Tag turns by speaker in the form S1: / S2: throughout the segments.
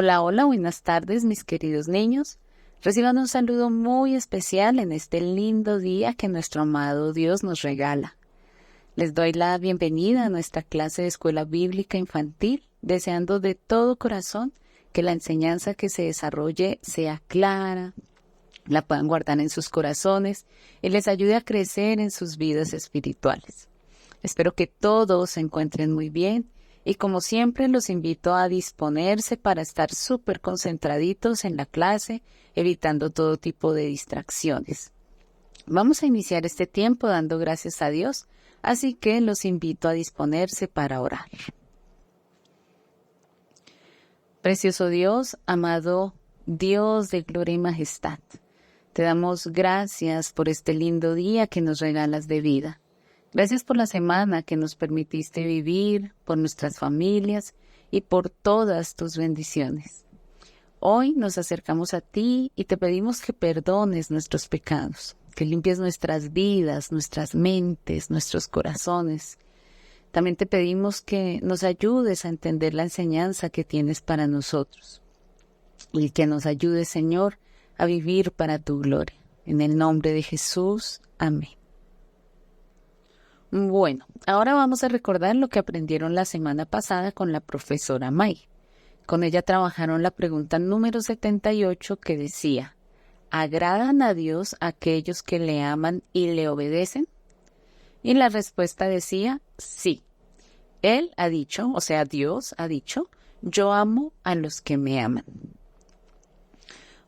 S1: Hola, hola, buenas tardes, mis queridos niños. Reciban un saludo muy especial en este lindo día que nuestro amado Dios nos regala. Les doy la bienvenida a nuestra clase de escuela bíblica infantil, deseando de todo corazón que la enseñanza que se desarrolle sea clara, la puedan guardar en sus corazones y les ayude a crecer en sus vidas espirituales. Espero que todos se encuentren muy bien y como siempre los invito a disponerse para estar súper concentraditos en la clase, evitando todo tipo de distracciones. Vamos a iniciar este tiempo dando gracias a Dios, así que los invito a disponerse para orar. Precioso Dios, amado Dios de gloria y majestad, te damos gracias por este lindo día que nos regalas de vida. Gracias por la semana que nos permitiste vivir, por nuestras familias y por todas tus bendiciones. Hoy nos acercamos a ti y te pedimos que perdones nuestros pecados, que limpies nuestras vidas, nuestras mentes, nuestros corazones. También te pedimos que nos ayudes a entender la enseñanza que tienes para nosotros y que nos ayudes, Señor, a vivir para tu gloria. En el nombre de Jesús, amén. Bueno, ahora vamos a recordar lo que aprendieron la semana pasada con la profesora May. Con ella trabajaron la pregunta número 78 que decía, ¿agradan a Dios aquellos que le aman y le obedecen? Y la respuesta decía, sí. Él ha dicho, o sea, Dios ha dicho, yo amo a los que me aman.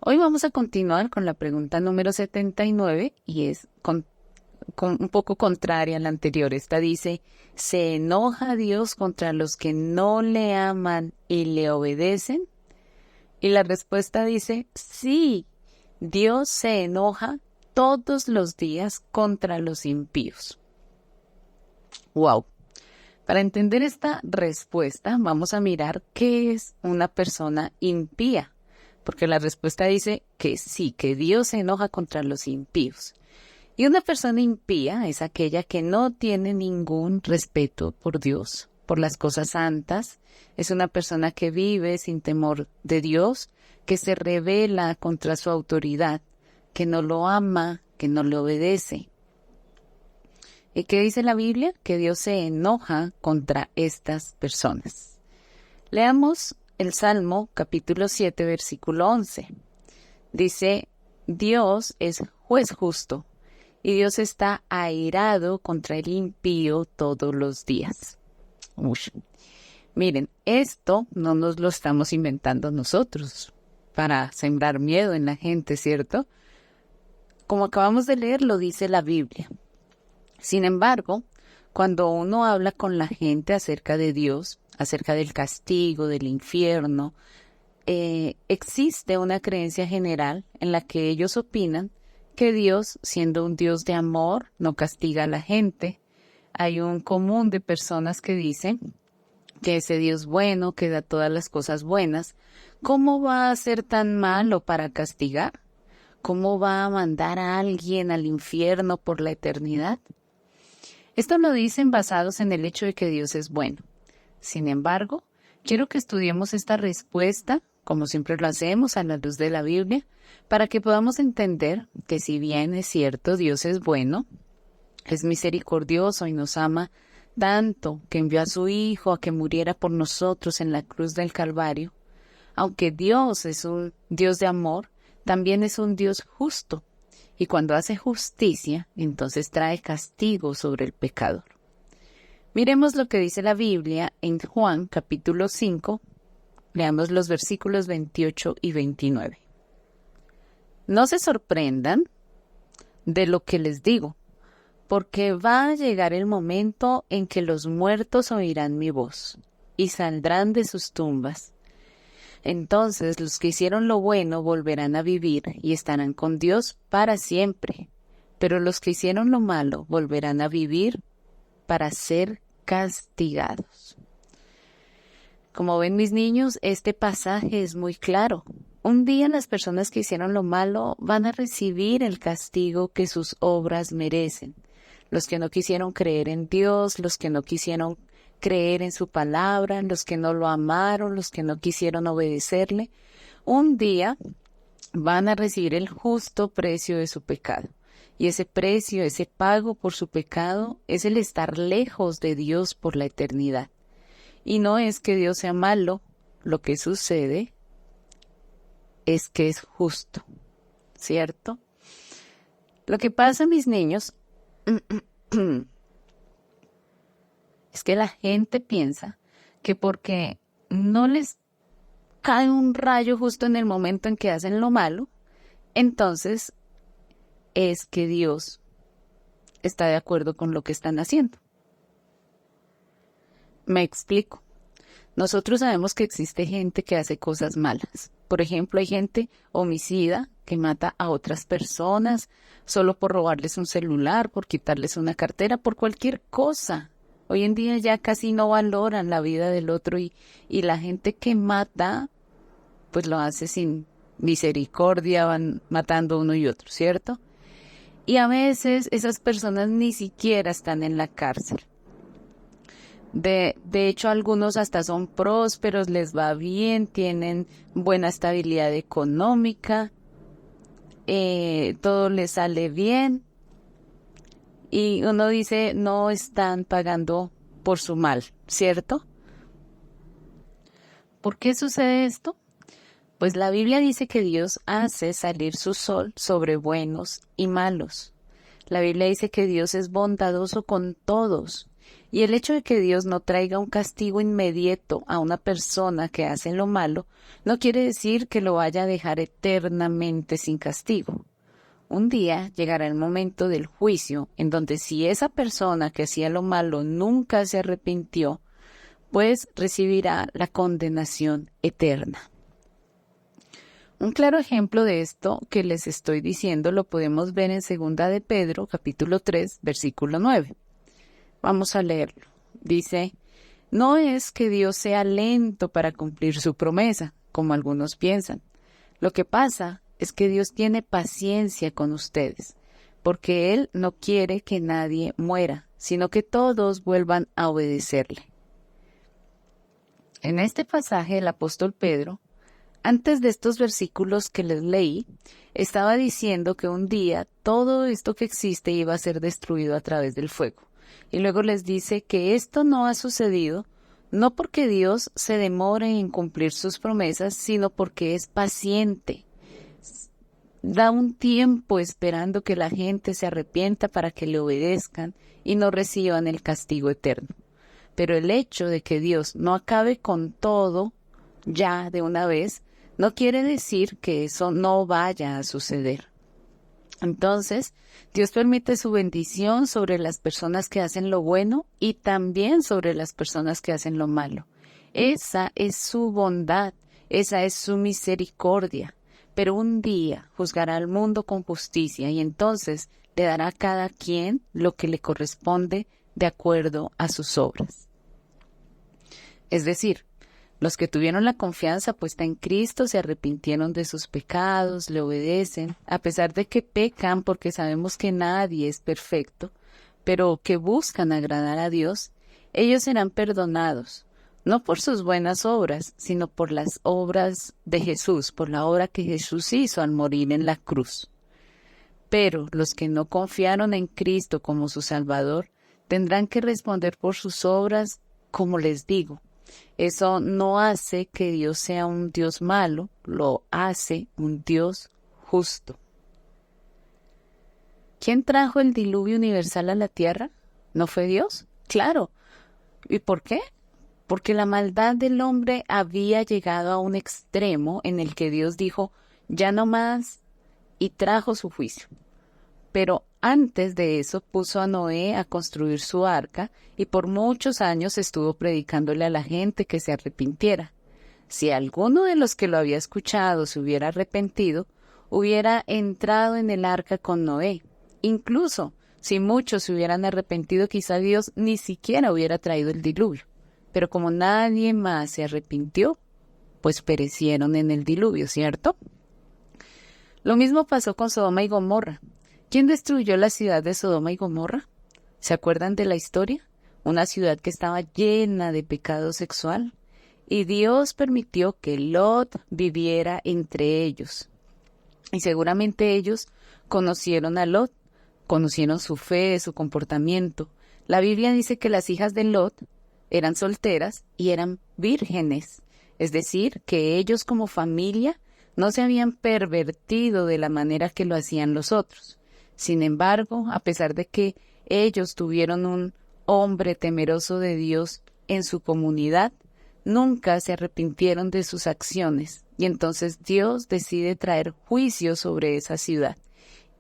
S1: Hoy vamos a continuar con la pregunta número 79 y es un poco contraria a la anterior. Esta dice, ¿se enoja Dios contra los que no le aman y le obedecen? Y la respuesta dice, sí, Dios se enoja todos los días contra los impíos. ¡Wow! Para entender esta respuesta, vamos a mirar qué es una persona impía, porque la respuesta dice que sí, que Dios se enoja contra los impíos. Y una persona impía es aquella que no tiene ningún respeto por Dios, por las cosas santas. Es una persona que vive sin temor de Dios, que se rebela contra su autoridad, que no lo ama, que no le obedece. ¿Y qué dice la Biblia? Que Dios se enoja contra estas personas. Leamos el Salmo capítulo 7, versículo 11. Dice, Dios es juez justo. Y Dios está airado contra el impío todos los días. Miren, esto no nos lo estamos inventando nosotros para sembrar miedo en la gente, ¿cierto? Como acabamos de leer, lo dice la Biblia. Sin embargo, cuando uno habla con la gente acerca de Dios, acerca del castigo, del infierno, existe una creencia general en la que ellos opinan que Dios, siendo un Dios de amor, no castiga a la gente. Hay un común de personas que dicen que ese Dios bueno, que da todas las cosas buenas, ¿cómo va a ser tan malo para castigar? ¿Cómo va a mandar a alguien al infierno por la eternidad? Esto lo dicen basados en el hecho de que Dios es bueno. Sin embargo, quiero que estudiemos esta respuesta, como siempre lo hacemos, a la luz de la Biblia, para que podamos entender que si bien es cierto, Dios es bueno, es misericordioso y nos ama tanto que envió a su Hijo a que muriera por nosotros en la cruz del Calvario, aunque Dios es un Dios de amor, también es un Dios justo. Y cuando hace justicia, entonces trae castigo sobre el pecador. Miremos lo que dice la Biblia en Juan capítulo 5. Leamos los versículos 28 y 29. No se sorprendan de lo que les digo, porque va a llegar el momento en que los muertos oirán mi voz y saldrán de sus tumbas. Entonces los que hicieron lo bueno volverán a vivir y estarán con Dios para siempre, pero los que hicieron lo malo volverán a vivir para ser castigados. Como ven mis niños, este pasaje es muy claro. Un día las personas que hicieron lo malo van a recibir el castigo que sus obras merecen. Los que no quisieron creer en Dios, los que no quisieron creer en su palabra, los que no lo amaron, los que no quisieron obedecerle, un día van a recibir el justo precio de su pecado. Y ese precio, ese pago por su pecado, es el estar lejos de Dios por la eternidad. Y no es que Dios sea malo, lo que sucede es que es justo, ¿cierto? Lo que pasa, mis niños, es que la gente piensa que porque no les cae un rayo justo en el momento en que hacen lo malo, entonces es que Dios está de acuerdo con lo que están haciendo. Me explico. Nosotros sabemos que existe gente que hace cosas malas. Por ejemplo, hay gente homicida que mata a otras personas solo por robarles un celular, por quitarles una cartera, por cualquier cosa. Hoy en día ya casi no valoran la vida del otro y la gente que mata, pues lo hace sin misericordia, van matando uno y otro, ¿cierto? Y a veces esas personas ni siquiera están en la cárcel. De hecho, algunos hasta son prósperos, les va bien, tienen buena estabilidad económica, todo les sale bien. Y uno dice, no están pagando por su mal, ¿cierto? ¿Por qué sucede esto? Pues la Biblia dice que Dios hace salir su sol sobre buenos y malos. La Biblia dice que Dios es bondadoso con todos. Y el hecho de que Dios no traiga un castigo inmediato a una persona que hace lo malo, no quiere decir que lo vaya a dejar eternamente sin castigo. Un día llegará el momento del juicio, en donde si esa persona que hacía lo malo nunca se arrepintió, pues recibirá la condenación eterna. Un claro ejemplo de esto que les estoy diciendo lo podemos ver en 2 de Pedro, capítulo 3, versículo 9. Vamos a leerlo. Dice, no es que Dios sea lento para cumplir su promesa, como algunos piensan. Lo que pasa es que Dios tiene paciencia con ustedes, porque Él no quiere que nadie muera, sino que todos vuelvan a obedecerle. En este pasaje el apóstol Pedro, antes de estos versículos que les leí, estaba diciendo que un día todo esto que existe iba a ser destruido a través del fuego. Y luego les dice que esto no ha sucedido, no porque Dios se demore en cumplir sus promesas, sino porque es paciente. Da un tiempo esperando que la gente se arrepienta para que le obedezcan y no reciban el castigo eterno. Pero el hecho de que Dios no acabe con todo ya de una vez, no quiere decir que eso no vaya a suceder. Entonces, Dios permite su bendición sobre las personas que hacen lo bueno y también sobre las personas que hacen lo malo. Esa es su bondad, esa es su misericordia. Pero un día juzgará al mundo con justicia y entonces le dará a cada quien lo que le corresponde de acuerdo a sus obras. Es decir, los que tuvieron la confianza puesta en Cristo se arrepintieron de sus pecados, le obedecen, a pesar de que pecan porque sabemos que nadie es perfecto, pero que buscan agradar a Dios, ellos serán perdonados, no por sus buenas obras, sino por las obras de Jesús, por la obra que Jesús hizo al morir en la cruz. Pero los que no confiaron en Cristo como su Salvador, tendrán que responder por sus obras, como les digo. Eso no hace que Dios sea un Dios malo, lo hace un Dios justo. ¿Quién trajo el diluvio universal a la tierra? ¿No fue Dios? Claro. ¿Y por qué? Porque la maldad del hombre había llegado a un extremo en el que Dios dijo, ya no más, y trajo su juicio. Pero antes de eso puso a Noé a construir su arca y por muchos años estuvo predicándole a la gente que se arrepintiera. Si alguno de los que lo había escuchado se hubiera arrepentido, hubiera entrado en el arca con Noé. Incluso si muchos se hubieran arrepentido, quizá Dios ni siquiera hubiera traído el diluvio. Pero como nadie más se arrepintió, pues perecieron en el diluvio, ¿cierto? Lo mismo pasó con Sodoma y Gomorra. ¿Quién destruyó la ciudad de Sodoma y Gomorra? ¿Se acuerdan de la historia? una ciudad que estaba llena de pecado sexual, y Dios permitió que Lot viviera entre ellos. Y seguramente ellos conocieron a Lot, conocieron su fe, su comportamiento. La Biblia dice que las hijas de Lot eran solteras y eran vírgenes, es decir, que ellos como familia no se habían pervertido de la manera que lo hacían los otros. Sin embargo, a pesar de que ellos tuvieron un hombre temeroso de Dios en su comunidad, nunca se arrepintieron de sus acciones, y entonces Dios decide traer juicio sobre esa ciudad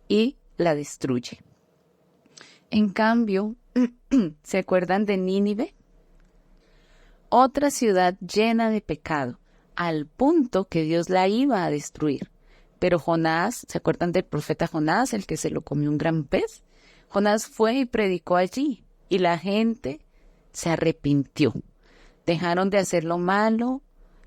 S1: y la destruye. En cambio, ¿se acuerdan de Nínive? Otra ciudad llena de pecado, al punto que Dios la iba a destruir. Pero Jonás, ¿se acuerdan del profeta Jonás, el que se lo comió un gran pez? Jonás fue y predicó allí, y la gente se arrepintió. Dejaron de hacer lo malo,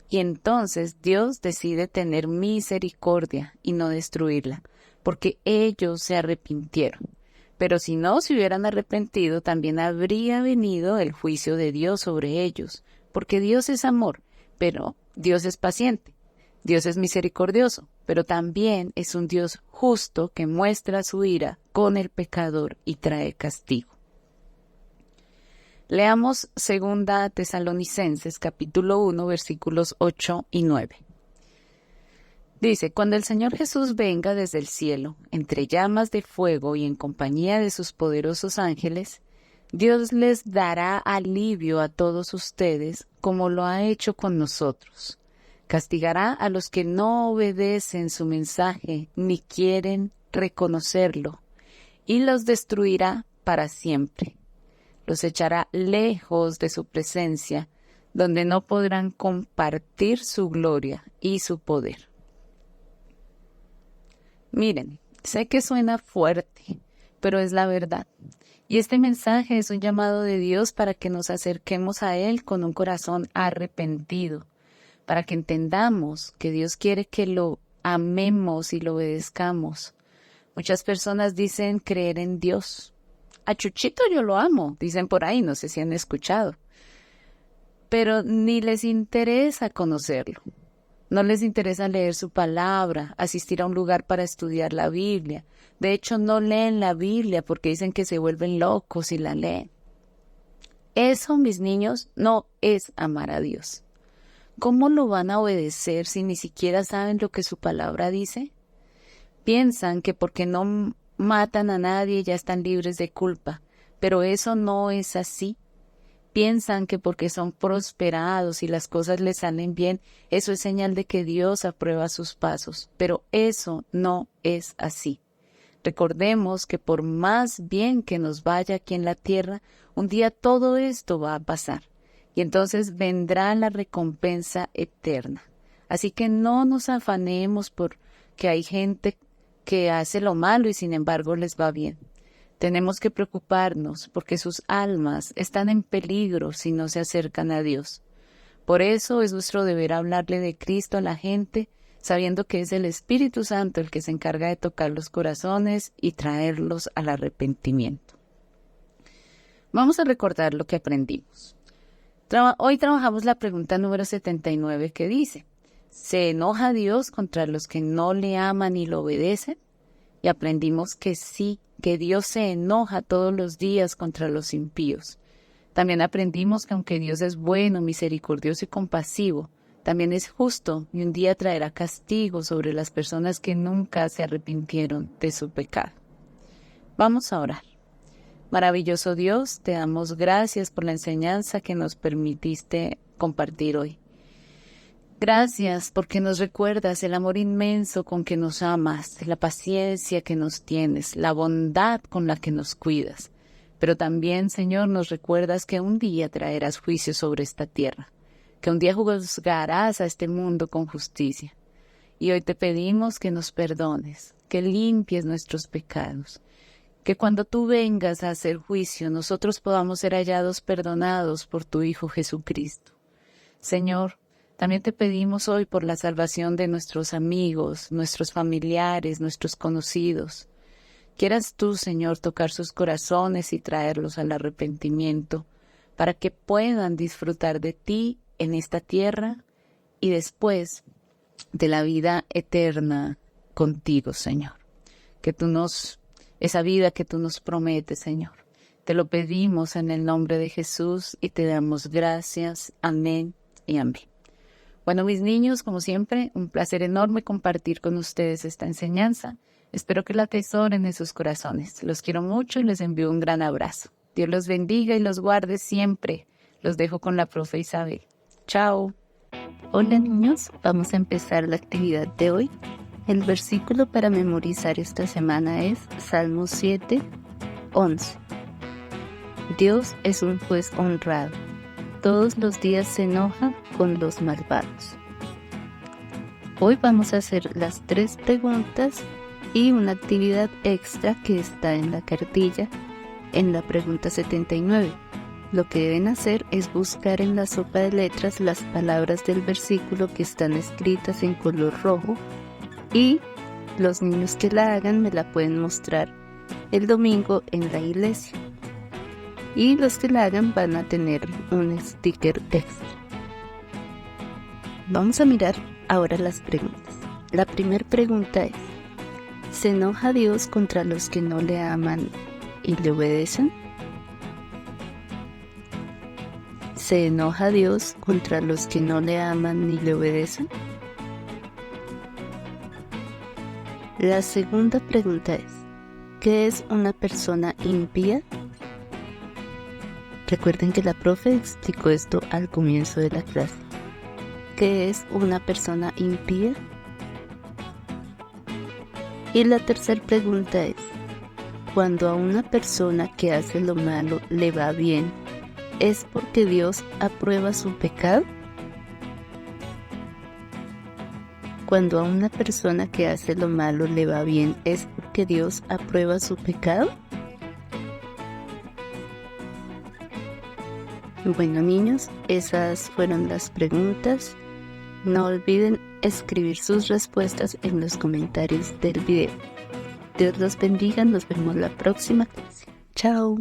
S1: y entonces Dios decide tener misericordia y no destruirla, porque ellos se arrepintieron. Pero si no se hubieran arrepentido, también habría venido el juicio de Dios sobre ellos, porque Dios es amor, pero Dios es paciente. Dios es misericordioso, pero también es un Dios justo que muestra su ira con el pecador y trae castigo. Leamos 2 Tesalonicenses capítulo 1 versículos 8 y 9. Dice, cuando el Señor Jesús venga desde el cielo, entre llamas de fuego y en compañía de sus poderosos ángeles, Dios les dará alivio a todos ustedes como lo ha hecho con nosotros. Castigará a los que no obedecen su mensaje ni quieren reconocerlo, y los destruirá para siempre. Los echará lejos de su presencia, donde no podrán compartir su gloria y su poder. Miren, sé que suena fuerte, pero es la verdad. Y este mensaje es un llamado de Dios para que nos acerquemos a Él con un corazón arrepentido, para que entendamos que Dios quiere que lo amemos y lo obedezcamos. Muchas personas dicen creer en Dios. A Chuchito yo lo amo, dicen por ahí, no sé si han escuchado. Pero ni les interesa conocerlo. No les interesa leer su palabra, asistir a un lugar para estudiar la Biblia. De hecho, no leen la Biblia porque dicen que se vuelven locos si la leen. Eso, mis niños, no es amar a Dios. ¿Cómo lo van a obedecer si ni siquiera saben lo que su palabra dice? Piensan que porque no matan a nadie ya están libres de culpa, pero eso no es así. Piensan que porque son prosperados y las cosas les salen bien, eso es señal de que Dios aprueba sus pasos, pero eso no es así. Recordemos que por más bien que nos vaya aquí en la tierra, un día todo esto va a pasar, y entonces vendrá la recompensa eterna. Así que no nos afanemos porque hay gente que hace lo malo y sin embargo les va bien. Tenemos que preocuparnos porque sus almas están en peligro si no se acercan a Dios. Por eso es nuestro deber hablarle de Cristo a la gente, sabiendo que es el Espíritu Santo el que se encarga de tocar los corazones y traerlos al arrepentimiento. Vamos a recordar lo que aprendimos. Hoy trabajamos la pregunta número 79 que dice, ¿se enoja Dios contra los que no le aman y lo obedecen? Y aprendimos que sí, que Dios se enoja todos los días contra los impíos. También aprendimos que aunque Dios es bueno, misericordioso y compasivo, también es justo y un día traerá castigo sobre las personas que nunca se arrepintieron de su pecado. Vamos a orar. Maravilloso Dios, te damos gracias por la enseñanza que nos permitiste compartir hoy. Gracias porque nos recuerdas el amor inmenso con que nos amas, la paciencia que nos tienes, la bondad con la que nos cuidas. Pero también, Señor, nos recuerdas que un día traerás juicio sobre esta tierra, que un día juzgarás a este mundo con justicia. Y hoy te pedimos que nos perdones, que limpies nuestros pecados, que cuando tú vengas a hacer juicio, nosotros podamos ser hallados perdonados por tu Hijo Jesucristo. Señor, también te pedimos hoy por la salvación de nuestros amigos, nuestros familiares, nuestros conocidos. Quieras tú, Señor, tocar sus corazones y traerlos al arrepentimiento, para que puedan disfrutar de ti en esta tierra y después de la vida eterna contigo, Señor. Esa vida que tú nos prometes, Señor. Te lo pedimos en el nombre de Jesús y te damos gracias. Amén y amén. Bueno, mis niños, como siempre, un placer enorme compartir con ustedes esta enseñanza. Espero que la atesoren en sus corazones. Los quiero mucho y les envío un gran abrazo. Dios los bendiga y los guarde siempre. Los dejo con la profe Isabel. Chao.
S2: Hola niños, vamos a empezar la actividad de hoy. El versículo para memorizar esta semana es Salmo 7, 11. Dios es un juez honrado. Todos los días se enoja con los malvados. Hoy vamos a hacer las 3 preguntas y una actividad extra que está en la cartilla en la pregunta 79. Lo que deben hacer es buscar en la sopa de letras las palabras del versículo que están escritas en color rojo y los niños que la hagan me la pueden mostrar el domingo en la iglesia. Y los que la hagan van a tener un sticker extra. Vamos a mirar ahora las preguntas. La primera pregunta es: ¿se enoja Dios contra los que no le aman y le obedecen? ¿Se enoja Dios contra los que no le aman ni le obedecen? La segunda pregunta es: ¿qué es una persona impía? Recuerden que la profe explicó esto al comienzo de la clase. ¿Qué es una persona impía? Y la tercera pregunta es: cuando a una persona que hace lo malo le va bien, ¿es porque Dios aprueba su pecado? Cuando a una persona que hace lo malo le va bien, ¿es porque Dios aprueba su pecado? Bueno niños, esas fueron las preguntas. No olviden escribir sus respuestas en los comentarios del video. Dios los bendiga, nos vemos la próxima clase. Chao.